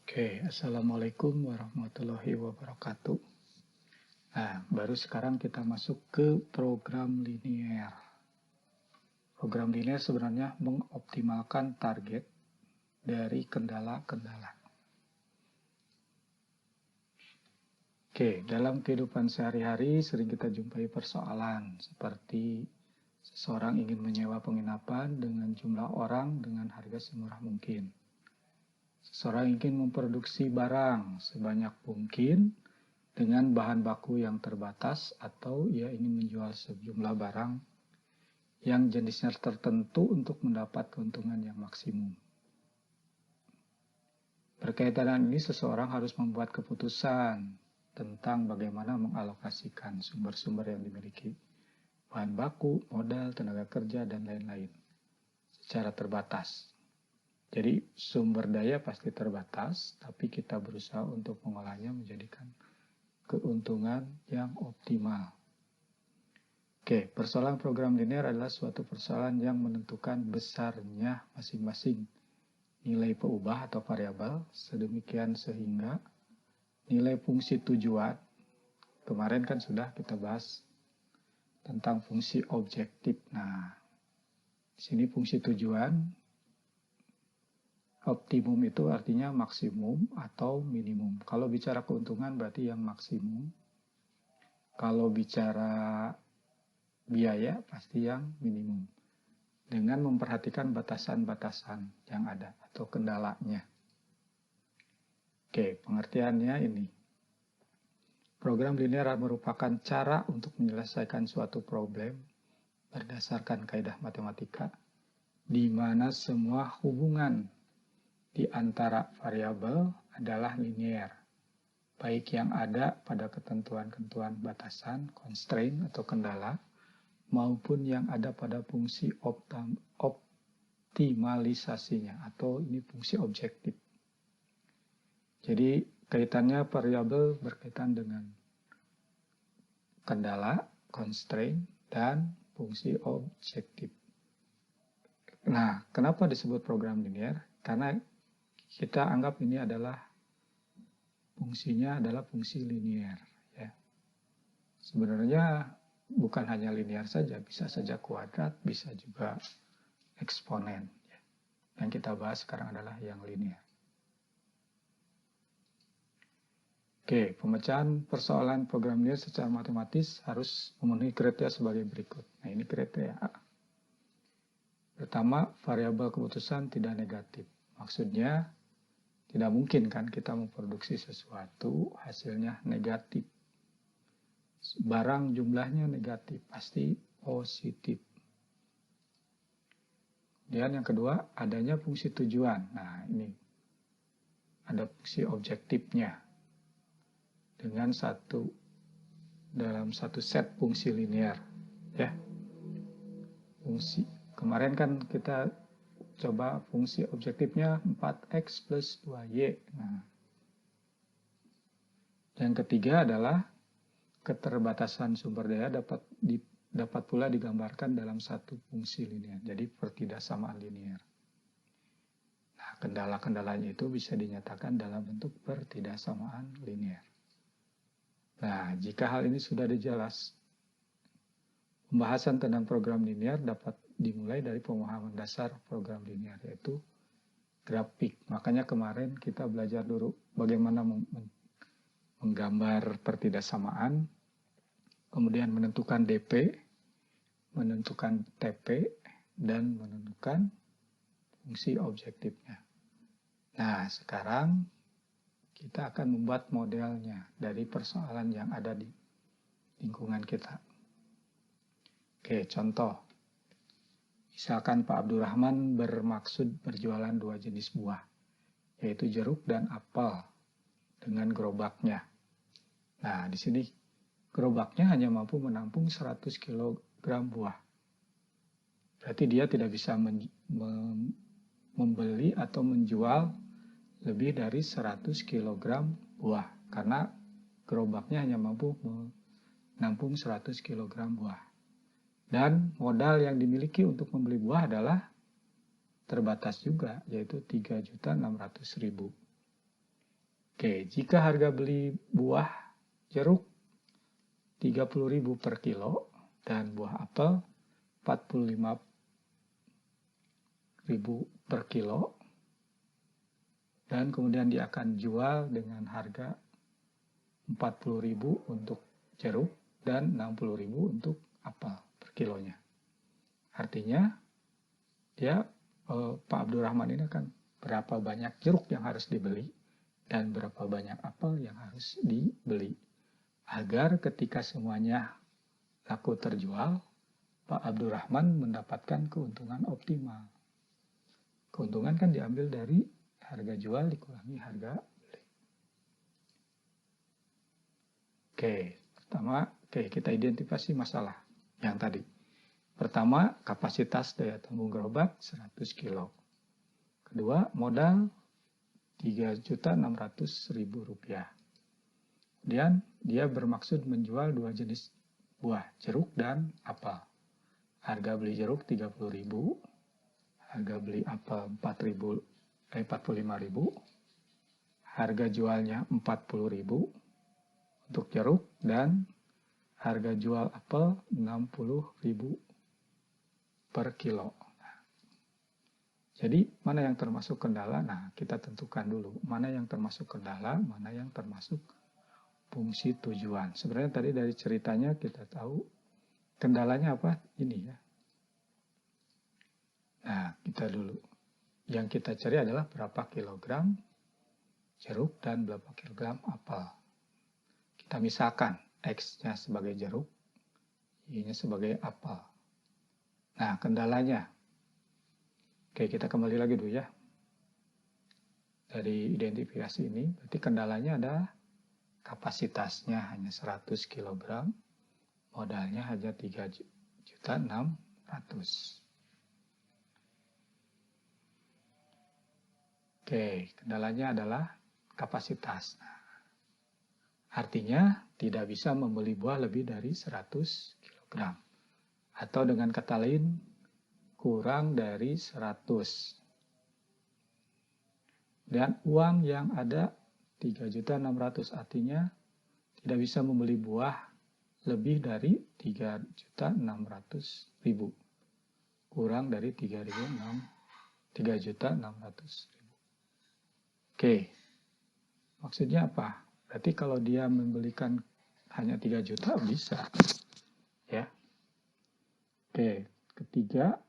Oke, Assalamualaikum warahmatullahi wabarakatuh. Nah, baru sekarang kita masuk ke program linear. Program linear sebenarnya mengoptimalkan target dari kendala-kendala. Oke, dalam kehidupan sehari-hari sering kita jumpai persoalan seperti seseorang ingin menyewa penginapan dengan jumlah orang dengan harga semurah mungkin. Seseorang ingin memproduksi barang sebanyak mungkin dengan bahan baku yang terbatas, atau ia ingin menjual sejumlah barang yang jenisnya tertentu untuk mendapat keuntungan yang maksimum. Berkaitan dengan ini, seseorang harus membuat keputusan tentang bagaimana mengalokasikan sumber-sumber yang dimiliki, bahan baku, modal, tenaga kerja, dan lain-lain secara terbatas. Jadi sumber daya pasti terbatas, tapi kita berusaha untuk mengolahnya menjadikan keuntungan yang optimal. Oke, persoalan program linear adalah suatu persoalan yang menentukan besarnya masing-masing nilai peubah atau variabel, sedemikian sehingga nilai fungsi tujuan, kemarin kan sudah kita bahas tentang fungsi objektif. Nah, di sini fungsi tujuan, optimum itu artinya maksimum atau minimum. Kalau bicara keuntungan berarti yang maksimum. Kalau bicara biaya pasti yang minimum. Dengan memperhatikan batasan-batasan yang ada atau kendalanya. Oke, pengertiannya ini. Program linear merupakan cara untuk menyelesaikan suatu problem berdasarkan kaidah matematika, di mana semua hubungan di antara variabel adalah linear, baik yang ada pada ketentuan-ketentuan batasan, constraint atau kendala, maupun yang ada pada fungsi optimalisasinya, atau ini fungsi objektif. Jadi kaitannya variabel berkaitan dengan kendala, constraint, dan fungsi objektif. Nah, kenapa disebut program linear? Karena kita anggap ini adalah fungsinya adalah fungsi linear. Ya. Sebenarnya bukan hanya linear saja, bisa saja kuadrat, bisa juga eksponen. Yang kita bahas sekarang adalah yang linear. Oke, pemecahan persoalan program linear secara matematis harus memenuhi kriteria sebagai berikut. Nah, ini kriteria A. Pertama, variabel keputusan tidak negatif. Maksudnya, tidak mungkin kan kita memproduksi sesuatu hasilnya negatif. Barang jumlahnya negatif, pasti positif. Kemudian yang kedua, adanya fungsi tujuan. Nah, ini ada fungsi objektifnya dengan dalam satu set fungsi linear. Ya. Fungsi kemarin kan kita coba fungsi objektifnya 4x plus 2y. Nah, yang ketiga adalah keterbatasan sumber daya dapat pula digambarkan dalam satu fungsi linear. Jadi pertidaksamaan linear. Nah, kendala-kendalanya itu bisa dinyatakan dalam bentuk pertidaksamaan linear. Nah, jika hal ini sudah dijelas, pembahasan tentang program linear dapat dimulai dari pemahaman dasar program linear, yaitu grafik. Makanya kemarin kita belajar dulu bagaimana menggambar pertidaksamaan, kemudian menentukan DP, menentukan TP, dan menentukan fungsi objektifnya. Nah, sekarang kita akan membuat modelnya dari persoalan yang ada di lingkungan kita. Oke, contoh. Misalkan Pak Abdurrahman bermaksud berjualan 2 jenis buah, yaitu jeruk dan apel, dengan gerobaknya. Nah, di sini gerobaknya hanya mampu menampung 100 kg buah. Berarti dia tidak bisa membeli atau menjual lebih dari 100 kg buah, karena gerobaknya hanya mampu menampung 100 kg buah. Dan modal yang dimiliki untuk membeli buah adalah terbatas juga, yaitu 3.600.000. Oke, jika harga beli buah jeruk 30.000 per kilo dan buah apel 45.000 per kilo, dan kemudian dia akan jual dengan harga 40.000 untuk jeruk dan 60.000 untuk apel per kilonya. Artinya dia Pak Abdurrahman ini akan berapa banyak jeruk yang harus dibeli dan berapa banyak apel yang harus dibeli. Agar ketika semuanya laku terjual, Pak Abdurrahman mendapatkan keuntungan optimal. Keuntungan kan diambil dari harga jual dikurangi harga beli. Oke, kita identifikasi masalah yang tadi. Pertama, kapasitas daya tampung gerobak 100 kilo. Kedua, modal Rp3.600.000. Kemudian dia bermaksud menjual dua jenis buah, jeruk dan apel. Harga beli jeruk 30.000, harga beli apel 45.000, harga jualnya 40.000 untuk jeruk dan harga jual apel 60.000 per kilo. Jadi mana yang termasuk kendala? Nah, kita tentukan dulu mana yang termasuk kendala, mana yang termasuk fungsi tujuan. Sebenarnya tadi dari ceritanya kita tahu kendalanya apa? Ini ya. Nah, kita dulu. Yang kita cari adalah berapa kilogram jeruk dan berapa kilogram apel. Kita misalkan X-nya sebagai jeruk, Y-nya sebagai apel. Nah, kendalanya. Oke, kita kembali lagi dulu ya. Dari identifikasi ini, berarti kendalanya ada kapasitasnya hanya 100 kg, modalnya hanya 3.600.000. Oke, kendalanya adalah kapasitas. Artinya tidak bisa membeli buah lebih dari 100 kg. Atau dengan kata lain, kurang dari 100. Dan uang yang ada 3.600.000, artinya tidak bisa membeli buah lebih dari 3.600.000. Kurang dari 3.600.000. Oke, maksudnya apa? Berarti kalau dia membelikan hanya 3 juta bisa. Ya. Oke, ketiga,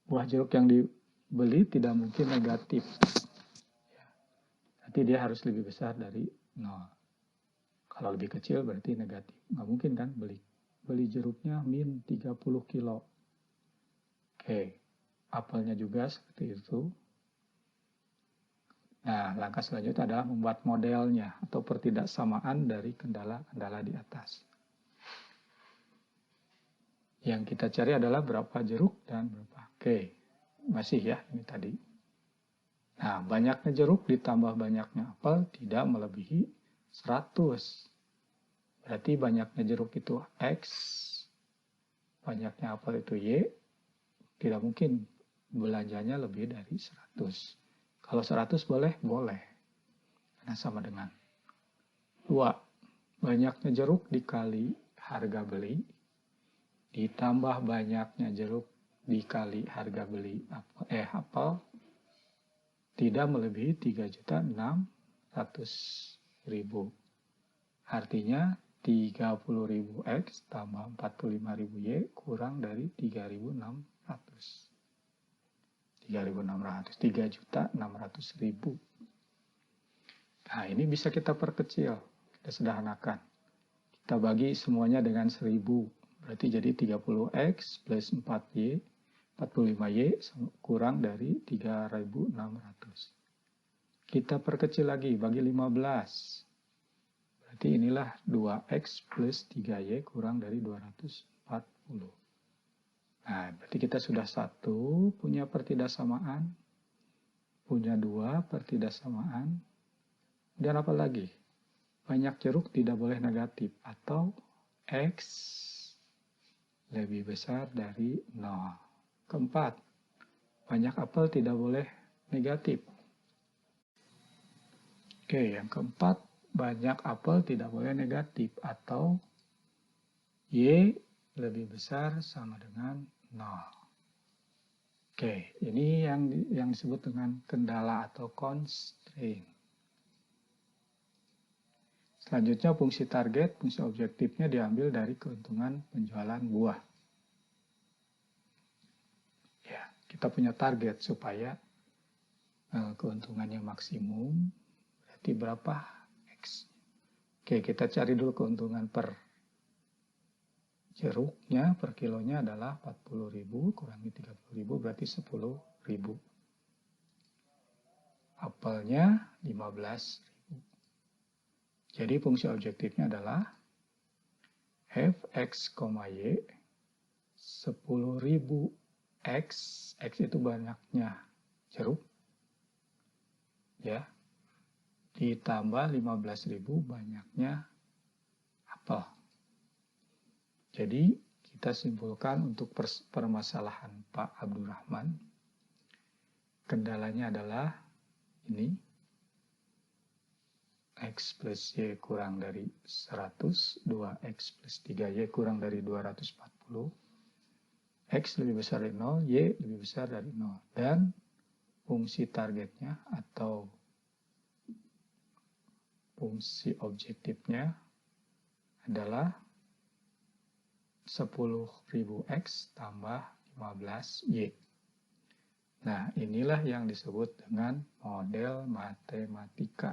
buah jeruk yang dibeli tidak mungkin negatif. Nanti dia harus lebih besar dari 0. Kalau lebih kecil berarti negatif. Nggak mungkin kan beli jeruknya min 30 kilo. Oke, apelnya juga seperti itu. Nah, langkah selanjutnya adalah membuat modelnya atau pertidaksamaan dari kendala-kendala di atas. Yang kita cari adalah berapa jeruk dan berapa. Oke, masih ya ini tadi. Nah, banyaknya jeruk ditambah banyaknya apel tidak melebihi 100. Berarti banyaknya jeruk itu X, banyaknya apel itu Y. Tidak mungkin belanjanya lebih dari 100. Kalau 100 boleh? Boleh. Karena sama dengan 2. Banyaknya jeruk dikali harga beli, ditambah banyaknya jeruk dikali harga beli apel, tidak melebihi 3.600.000. Artinya 30.000 X tambah 45.000 Y kurang dari 3.600. 3.600. Nah, ini bisa kita perkecil, kita sederhanakan. Kita bagi semuanya dengan 1.000. Berarti jadi 30X plus 4Y, 45Y kurang dari 3.600. Kita perkecil lagi, bagi 15. Berarti inilah 2X plus 3Y kurang dari 240. Nah, berarti kita sudah 1 punya pertidaksamaan, punya 2 pertidaksamaan. Dan apa lagi? Banyak jeruk tidak boleh negatif atau X lebih besar dari 0. Keempat, banyak apel tidak boleh negatif. Oke, yang keempat, banyak apel tidak boleh negatif atau Y lebih besar sama dengan 0. Oke, ini yang disebut dengan kendala atau constraint. Selanjutnya fungsi target, fungsi objektifnya diambil dari keuntungan penjualan buah. Ya, kita punya target supaya keuntungannya maksimum, berarti berapa? X. Oke, kita cari dulu keuntungan per jeruknya, per kilonya adalah 40.000, kurangi 30.000 berarti 10.000. Apelnya 15.000. Jadi fungsi objektifnya adalah fx, y 10.000 x, x itu banyaknya jeruk, ya, ditambah 15.000 banyaknya apel. Jadi kita simpulkan untuk permasalahan Pak Abdurrahman, kendalanya adalah ini, X plus Y kurang dari 100, 2X plus 3Y kurang dari 240, X lebih besar dari 0, Y lebih besar dari 0. Dan fungsi targetnya atau fungsi objektifnya adalah 10.000X tambah 15Y. Nah, inilah yang disebut dengan model matematika.